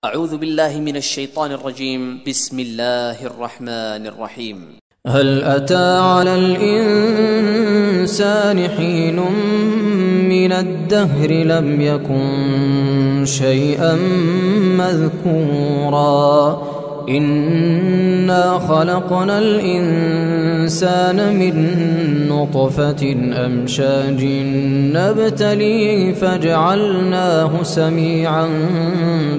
أعوذ بالله من الشيطان الرجيم. بسم الله الرحمن الرحيم. هل أتى على الإنسان حين من الدهر لم يكن شيئا مذكورا إنا خلقنا الإنسان من نطفة أمشاج نبتليه فجعلناه سميعا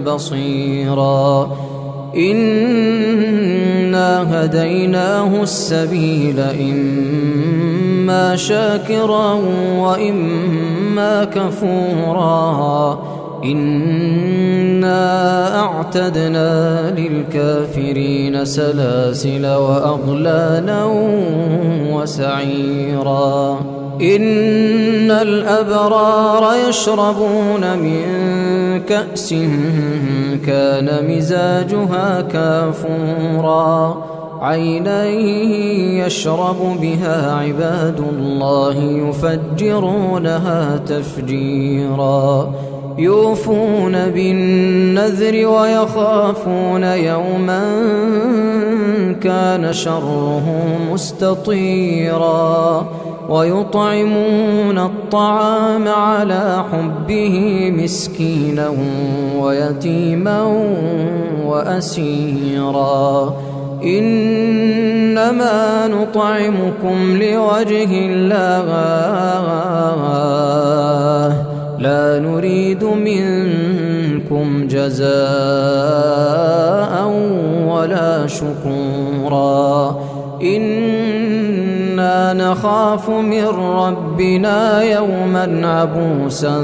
بصيرا إنا هديناه السبيل إما شاكرا وإما كفورا إنا أعتدنا للكافرين سلاسل وأغلالا وسعيرا إن الأبرار يشربون من كأس كان مزاجها كافورا عينا يشرب بها عباد الله يفجرونها تفجيرا يوفون بالنذر ويخافون يوما كان شره مستطيرا ويطعمون الطعام على حبه مسكينا ويتيما وأسيرا إنما نطعمكم لوجه الله لا نريد منكم جزاء ولا شكورا إنا نخاف من ربنا يوما عبوسا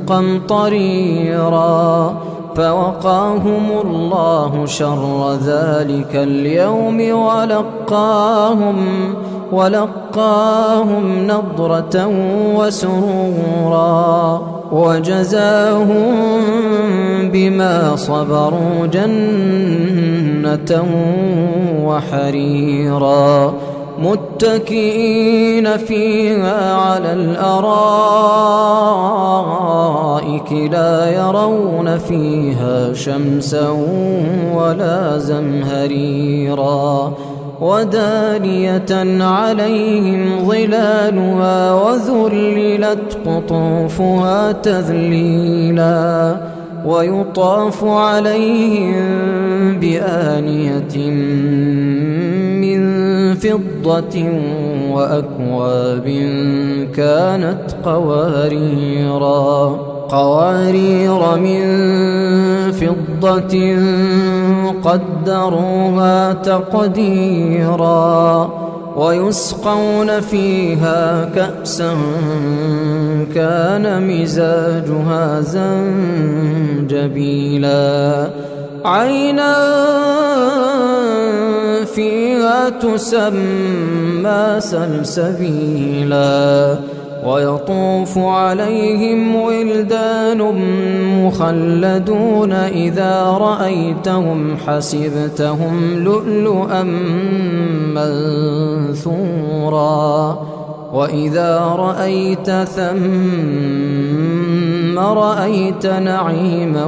قمطريرا فوقاهم الله شر ذلك اليوم ولقاهم نضرة وسرورا وجزاهم بما صبروا جنة وحريرا متكئين فيها على الأرائك لا يرون فيها شمسا ولا زمهريرا ودانية عليهم ظلالها وذللت قطوفها تذليلا ويطاف عليهم بآنية من فضة وأكواب كانت قوارير من فضة قدروها تقديرا ويسقون فيها كأسا كان مزاجها زنجبيلا عينا فيها تسمى سلسبيلا ويطوف عليهم ولدان مخلدون إذا رأيتهم حسبتهم لؤلؤا منثورا وإذا رأيت ثم رأيت نعيما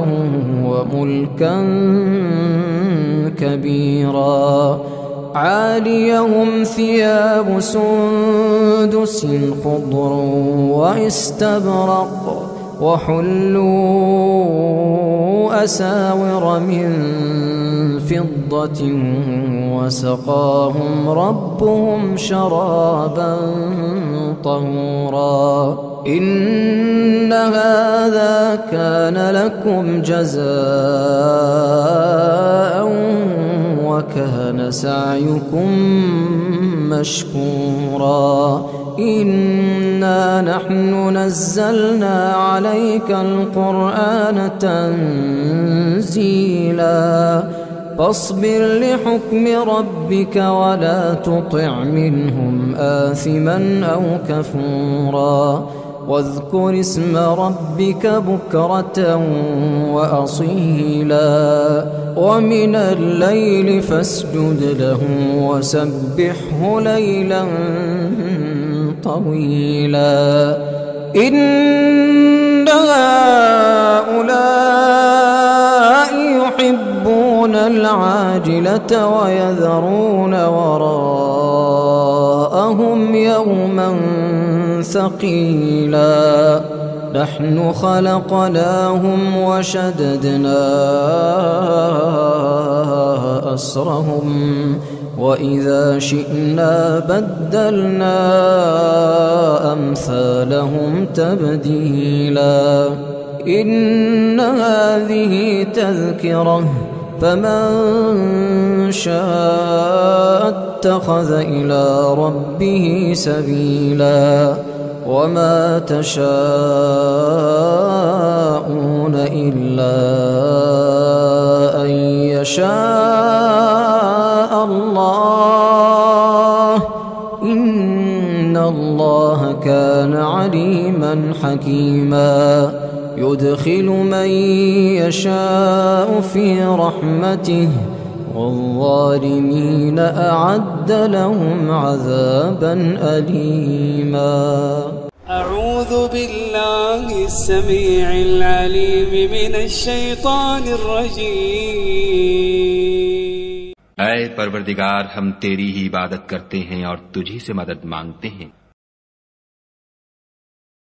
وملكا كبيرا عاليهم ثياب سندس خضر واستبرق وحلوا أساور من فضة وسقاهم ربهم شرابا طهورا إن هذا كان لكم جزاء وكان سعيكم مشكورا إنا نحن نزلنا عليك القرآن تنزيلا فاصبر لحكم ربك ولا تطع منهم آثما أو كفورا واذكر اسم ربك بكرة وأصيلا ومن الليل فاسجد له وسبحه ليلا طويلا إن هؤلاء العاجلة ويذرون وراءهم يوما ثقيلا نحن خلقناهم وشددنا أسرهم وإذا شئنا بدلنا أمثالهم تبديلا إن هذه تذكرة فمن شاء اتخذ إلى ربه سبيلا وما تشاءون إلا أن يشاء الله إن الله كان عليما حكيما يدخل من يشاء في رحمته والظالمين أعد لهم عذابا أليما أعوذ بالله السميع العليم من الشيطان الرجيم ऐ परवरदिगार हम तेरी ही इबादत करते हैं और तुझी से मदद मांगते हैं।